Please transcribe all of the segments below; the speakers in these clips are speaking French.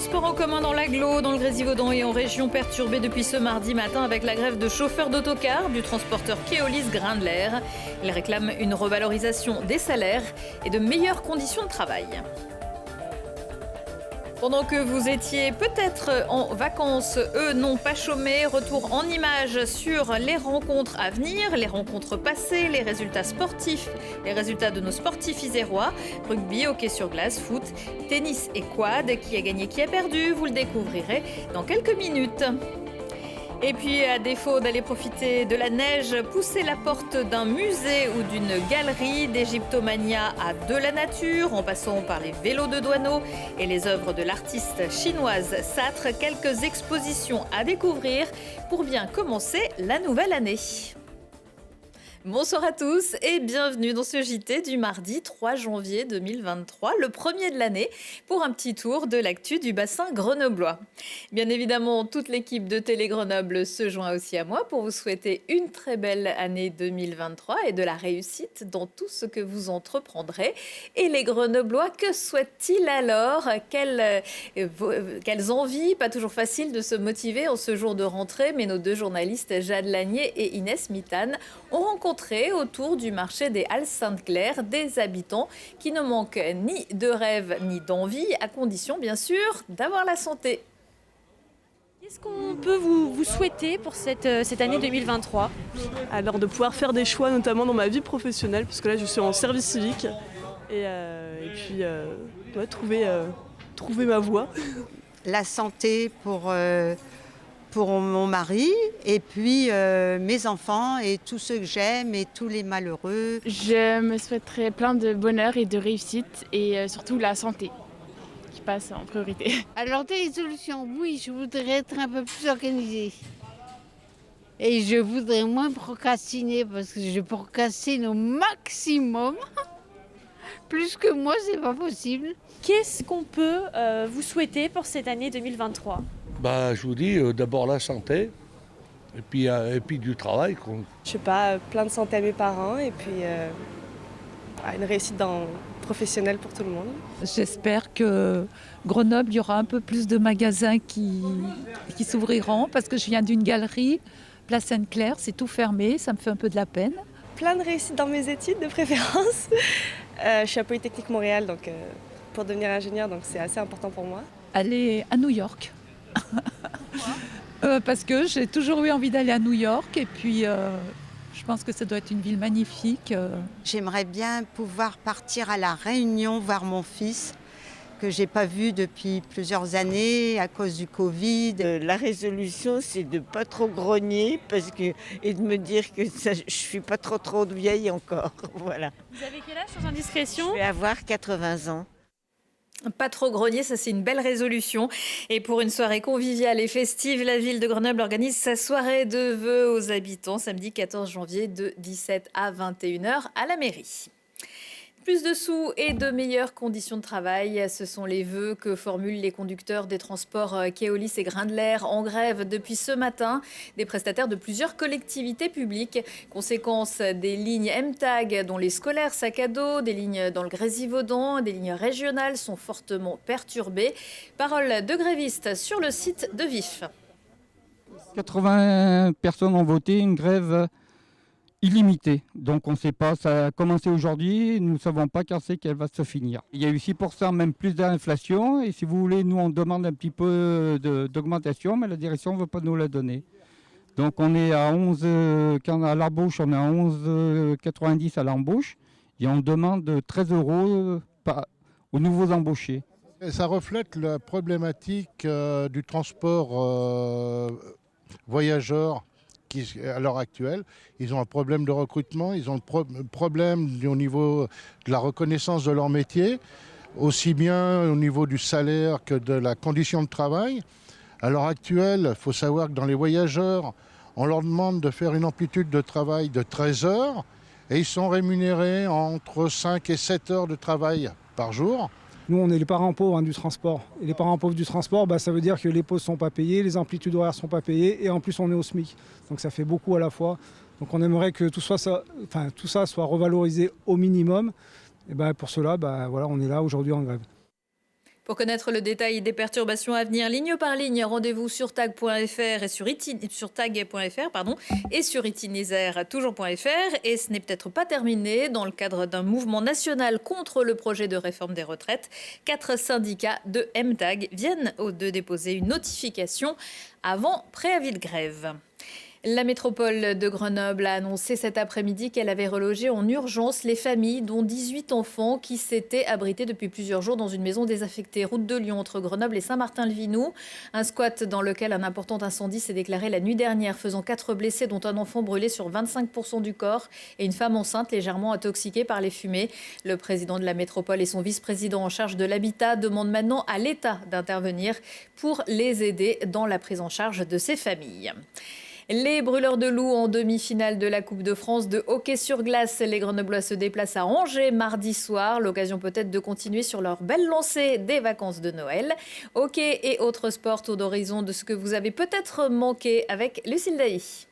transports en commun dans l'agglo, dans le Grésivaudan et en région perturbée depuis ce mardi matin avec la grève de chauffeurs d'autocars du transporteur Keolis Grindler. Ils réclament une revalorisation des salaires et de meilleures conditions de travail. Pendant que vous étiez peut-être en vacances, eux n'ont pas chômé. Retour en images sur les rencontres à venir, les rencontres passées, les résultats sportifs, les résultats de nos sportifs isérois. Rugby, hockey sur glace, foot, tennis et quad. Qui a gagné, qui a perdu, vous le découvrirez dans quelques minutes. Et puis, à défaut d'aller profiter de la neige, poussez la porte d'un musée ou d'une galerie, d'Égyptomania à de la nature, en passant par les vélos de Douaneau et les œuvres de l'artiste chinoise Satre. Quelques expositions à découvrir pour bien commencer la nouvelle année. Bonsoir à tous et bienvenue dans ce JT du mardi 3 janvier 2023, le premier de l'année, pour un petit tour de l'actu du bassin grenoblois. Bien évidemment, toute l'équipe de Télé Grenoble se joint aussi à moi pour vous souhaiter une très belle année 2023 et de la réussite dans tout ce que vous entreprendrez. Et les Grenoblois, que souhaitent-ils alors ? Quelles envies ? Pas toujours facile de se motiver en ce jour de rentrée, mais nos deux journalistes Jade Lanier et Inès Mitane ont rencontré autour du marché des Halles Sainte-Claire des habitants qui ne manquent ni de rêves ni d'envie, à condition bien sûr d'avoir la santé. Qu'est-ce qu'on peut vous souhaiter pour cette année 2023 ? Alors de pouvoir faire des choix notamment dans ma vie professionnelle, parce que là je suis en service civique et puis trouver ma voie. La santé pour mon mari et puis mes enfants et tous ceux que j'aime et tous les malheureux. Je me souhaiterais plein de bonheur et de réussite et surtout la santé qui passe en priorité. Alors des solutions, oui, je voudrais être un peu plus organisée. Et je voudrais moins procrastiner parce que je procrastine au maximum. Plus que moi, c'est pas possible. Qu'est-ce qu'on peut vous souhaiter pour cette année 2023 ? Je vous dis d'abord la santé et puis du travail. Je sais pas, plein de santé à mes parents et puis une réussite professionnelle pour tout le monde. J'espère que Grenoble, il y aura un peu plus de magasins qui s'ouvriront parce que je viens d'une galerie, Place Sainte-Claire, c'est tout fermé, ça me fait un peu de la peine. Plein de réussite dans mes études de préférence. Je suis à Polytechnique Montréal donc, pour devenir ingénieur, donc c'est assez important pour moi. Aller à New York. Parce que j'ai toujours eu envie d'aller à New York et puis je pense que ça doit être une ville magnifique. J'aimerais bien pouvoir partir à La Réunion voir mon fils que j'ai pas vu depuis plusieurs années à cause du Covid. La résolution, c'est de pas trop grogner et de me dire que je suis pas trop vieille encore. Voilà. Vous avez quel âge sans indiscrétion ? Je vais avoir 80 ans. Pas trop grogner, ça c'est une belle résolution. Et pour une soirée conviviale et festive, la ville de Grenoble organise sa soirée de vœux aux habitants samedi 14 janvier de 17 à 21h à la mairie. Plus de sous et de meilleures conditions de travail, ce sont les vœux que formulent les conducteurs des transports Keolis et Grindler en grève depuis ce matin. Des prestataires de plusieurs collectivités publiques. Conséquence des lignes MTAG dont les scolaires sac à dos, des lignes dans le Grésivaudan, des lignes régionales sont fortement perturbées. Parole de grévistes sur le site de Vif. 80 personnes ont voté une grève illimité. Donc on ne sait pas, ça a commencé aujourd'hui, nous ne savons pas quand c'est qu'elle va se finir. Il y a eu 6%, même plus d'inflation, et si vous voulez, nous on demande un petit peu d'augmentation, mais la direction ne veut pas nous la donner. Donc on est à 11, quand à l'embauche, on est à 11,90 à l'embauche, et on demande 13 € aux nouveaux embauchés. Et ça reflète la problématique du transport voyageurs. À l'heure actuelle, ils ont un problème de recrutement, ils ont un problème au niveau de la reconnaissance de leur métier, aussi bien au niveau du salaire que de la condition de travail. À l'heure actuelle, il faut savoir que dans les voyageurs, on leur demande de faire une amplitude de travail de 13 heures et ils sont rémunérés entre 5 et 7 heures de travail par jour. Nous, on est les parents pauvres du transport. Et les parents pauvres du transport, ça veut dire que les pauses ne sont pas payées, les amplitudes horaires ne sont pas payées, et en plus, on est au SMIC. Donc ça fait beaucoup à la fois. Donc on aimerait que tout ça soit revalorisé au minimum. Et pour cela, on est là aujourd'hui en grève. Pour connaître le détail des perturbations à venir, ligne par ligne, rendez-vous sur tag.fr et sur tag.fr et sur itinéraire toujours.fr. Et ce n'est peut-être pas terminé. Dans le cadre d'un mouvement national contre le projet de réforme des retraites, 4 syndicats de MTAG viennent de déposer une notification avant préavis de grève. La métropole de Grenoble a annoncé cet après-midi qu'elle avait relogé en urgence les familles, dont 18 enfants, qui s'étaient abrités depuis plusieurs jours dans une maison désaffectée route de Lyon entre Grenoble et Saint-Martin-le-Vinoux. Un squat dans lequel un important incendie s'est déclaré la nuit dernière, faisant 4 blessés, dont un enfant brûlé sur 25% du corps et une femme enceinte légèrement intoxiquée par les fumées. Le président de la métropole et son vice-président en charge de l'habitat demandent maintenant à l'État d'intervenir pour les aider dans la prise en charge de ces familles. Les brûleurs de loups en demi-finale de la Coupe de France de hockey sur glace. Les Grenoblois se déplacent à Angers mardi soir. L'occasion peut-être de continuer sur leur belle lancée des vacances de Noël. Hockey et autres sports, tour d'horizon de ce que vous avez peut-être manqué avec Lucille Dailly.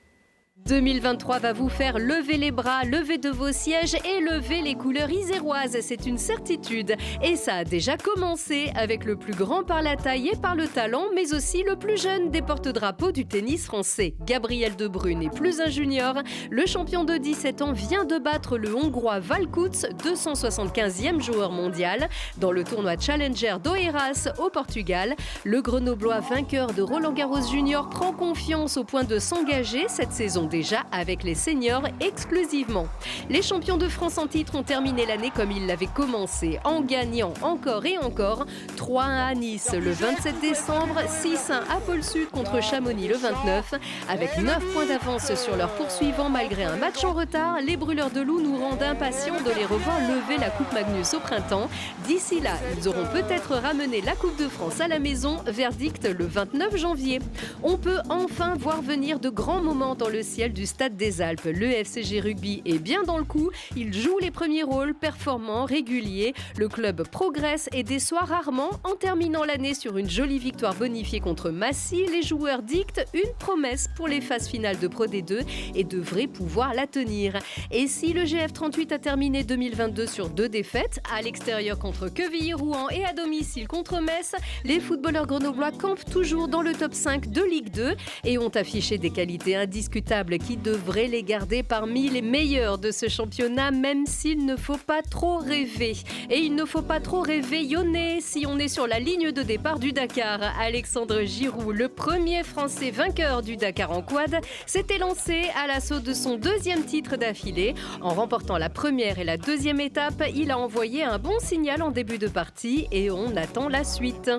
2023 va vous faire lever les bras, lever de vos sièges et lever les couleurs iséroises, c'est une certitude. Et ça a déjà commencé avec le plus grand par la taille et par le talent, mais aussi le plus jeune des porte-drapeaux du tennis français. Gabriel Debrun n'est plus un junior. Le champion de 17 ans vient de battre le Hongrois Valkuts, 275e joueur mondial, dans le tournoi Challenger d'Oeiras au Portugal. Le Grenoblois vainqueur de Roland-Garros Junior prend confiance au point de s'engager cette saison déjà avec les seniors exclusivement. Les champions de France en titre ont terminé l'année comme ils l'avaient commencé, en gagnant encore et encore. 3-1 à Nice le 27 décembre, 6-1 à Pôle Sud contre Chamonix le 29. Avec 9 points d'avance sur leurs poursuivants malgré un match en retard, les brûleurs de loups nous rendent impatients de les revoir lever la Coupe Magnus au printemps. D'ici là, ils auront peut-être ramené la Coupe de France à la maison, verdict le 29 janvier. On peut enfin voir venir de grands moments dans le ciel du Stade des Alpes. Le FCG Rugby est bien dans le coup. Il joue les premiers rôles, performants, réguliers. Le club progresse et déçoit rarement. En terminant l'année sur une jolie victoire bonifiée contre Massy, les joueurs dictent une promesse pour les phases finales de Pro D2 et devraient pouvoir la tenir. Et si le GF38 a terminé 2022 sur 2 défaites, à l'extérieur contre Quevilly-Rouen et à domicile contre Metz, les footballeurs grenoblois campent toujours dans le top 5 de Ligue 2 et ont affiché des qualités indiscutables qui devrait les garder parmi les meilleurs de ce championnat, même s'il ne faut pas trop rêver. Et il ne faut pas trop réveillonner si on est sur la ligne de départ du Dakar. Alexandre Giroud, le premier Français vainqueur du Dakar en quad, s'était lancé à l'assaut de son 2e titre d'affilée. En remportant la première et la 2e étape, il a envoyé un bon signal en début de partie et on attend la suite.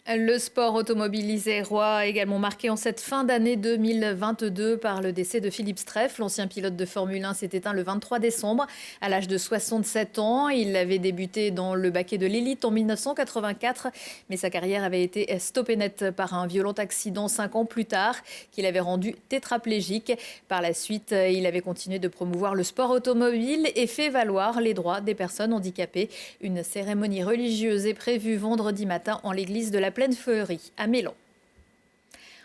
Le sport automobile isérois également marqué en cette fin d'année 2022 par le décès de Philippe Streff. L'ancien pilote de Formule 1 s'est éteint le 23 décembre à l'âge de 67 ans. Il avait débuté dans le baquet de l'élite en 1984, mais sa carrière avait été stoppée net par un violent accident 5 ans plus tard qui l'avait rendu tétraplégique. Par la suite, il avait continué de promouvoir le sport automobile et fait valoir les droits des personnes handicapées. Une cérémonie religieuse est prévue vendredi matin en l'église de la Pleine Feuillerie à Mélan.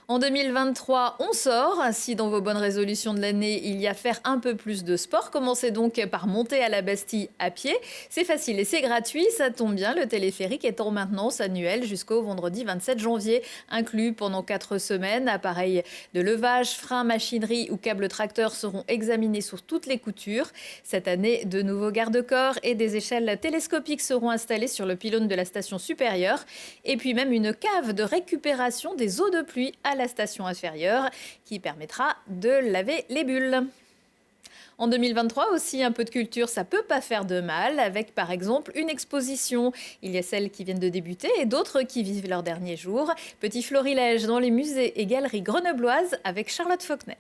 En 2023, on sort. Si dans vos bonnes résolutions de l'année, il y a faire un peu plus de sport, commencez donc par monter à la Bastille à pied. C'est facile et c'est gratuit, ça tombe bien. Le téléphérique est en maintenance annuelle jusqu'au vendredi 27 janvier, inclus pendant 4 semaines. Appareils de levage, freins, machinerie ou câbles tracteurs seront examinés sur toutes les coutures. Cette année, de nouveaux garde-corps et des échelles télescopiques seront installés sur le pylône de la station supérieure. Et puis même une cave de récupération des eaux de pluie à la station inférieure qui permettra de laver les bulles. En 2023 aussi, un peu de culture, ça peut pas faire de mal, avec par exemple une exposition. Il y a celles qui viennent de débuter et d'autres qui vivent leur dernier jour. Petit florilège dans les musées et galeries grenobloises avec Charlotte Faulkner.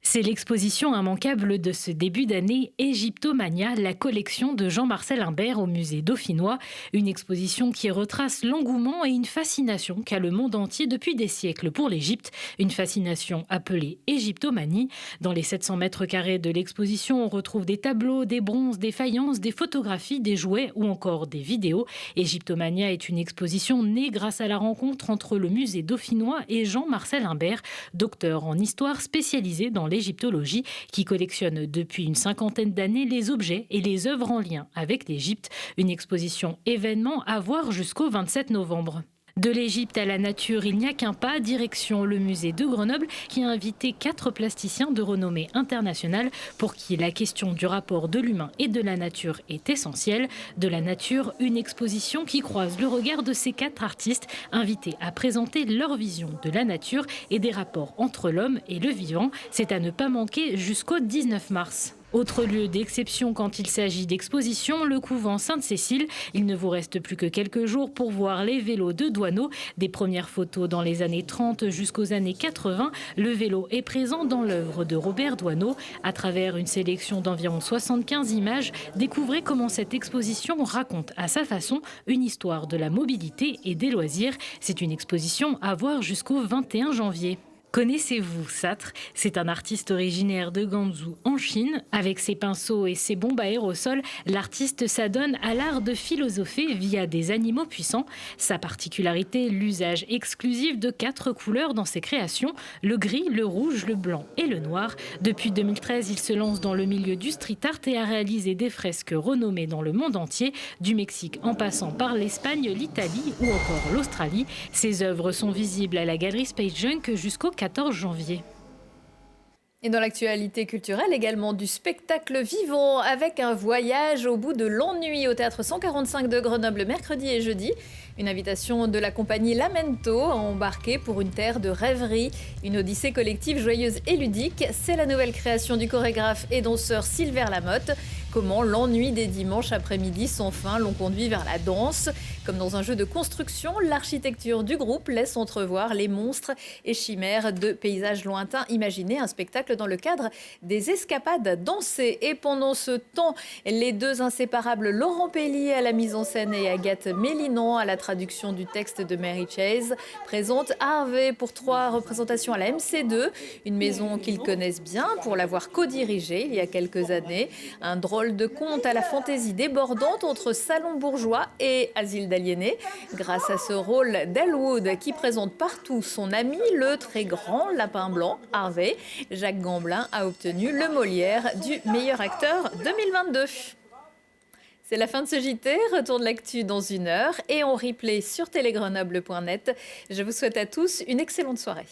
C'est l'exposition immanquable de ce début d'année, Égyptomania, la collection de Jean-Marcel Imbert au musée dauphinois. Une exposition qui retrace l'engouement et une fascination qu'a le monde entier depuis des siècles pour l'Égypte. Une fascination appelée Égyptomanie. Dans les 700 mètres carrés de l'exposition, on retrouve des tableaux, des bronzes, des faïences, des photographies, des jouets ou encore des vidéos. Égyptomania est une exposition née grâce à la rencontre entre le musée dauphinois et Jean-Marcel Imbert, docteur en histoire spécialisé dans l'égyptologie, qui collectionne depuis une cinquantaine d'années les objets et les œuvres en lien avec l'Égypte. Une exposition événement à voir jusqu'au 27 novembre. De l'Égypte à la nature, il n'y a qu'un pas, direction le musée de Grenoble qui a invité 4 plasticiens de renommée internationale pour qui la question du rapport de l'humain et de la nature est essentielle. De la nature, une exposition qui croise le regard de ces 4 artistes invités à présenter leur vision de la nature et des rapports entre l'homme et le vivant. C'est à ne pas manquer jusqu'au 19 mars. Autre lieu d'exception quand il s'agit d'exposition, le couvent Sainte-Cécile. Il ne vous reste plus que quelques jours pour voir les vélos de Doisneau. Des premières photos dans les années 30 jusqu'aux années 80, le vélo est présent dans l'œuvre de Robert Doisneau. À travers une sélection d'environ 75 images, découvrez comment cette exposition raconte à sa façon une histoire de la mobilité et des loisirs. C'est une exposition à voir jusqu'au 21 janvier. Connaissez-vous Satre? C'est un artiste originaire de Ganzhou en Chine. Avec ses pinceaux et ses bombes à aérosols, l'artiste s'adonne à l'art de philosopher via des animaux puissants. Sa particularité, l'usage exclusif de 4 couleurs dans ses créations, le gris, le rouge, le blanc et le noir. Depuis 2013, il se lance dans le milieu du street art et a réalisé des fresques renommées dans le monde entier, du Mexique en passant par l'Espagne, l'Italie ou encore l'Australie. Ses œuvres sont visibles à la galerie Space Junk jusqu'au 14 janvier. Et dans l'actualité culturelle également, du spectacle vivant avec un voyage au bout de l'ennui au Théâtre 145 de Grenoble mercredi et jeudi. Une invitation de la compagnie Lamento à embarquer pour une terre de rêverie. Une odyssée collective joyeuse et ludique. C'est la nouvelle création du chorégraphe et danseur Sylvain Lamotte. Comment l'ennui des dimanches après-midi sans fin l'ont conduit vers la danse. Comme dans un jeu de construction, l'architecture du groupe laisse entrevoir les monstres et chimères de paysages lointains. Imaginez un spectacle dans le cadre des escapades dansées. Et pendant ce temps, les 2 inséparables Laurent Pellier à la mise en scène et Agathe Mélinan à la traduction du texte de Mary Chase présentent Harvey pour 3 représentations à la MC2, une maison qu'ils connaissent bien pour l'avoir co-dirigée il y a quelques années. Un drôle de conte à la fantaisie débordante entre salon bourgeois et asile d'aliénés. Grâce à ce rôle d'Elwood qui présente partout son ami, le très grand lapin blanc, Harvey, Jacques Gamblin a obtenu le Molière du meilleur acteur 2022. C'est la fin de ce JT, retour de l'actu dans 1 heure et en replay sur télégrenoble.net. Je vous souhaite à tous une excellente soirée.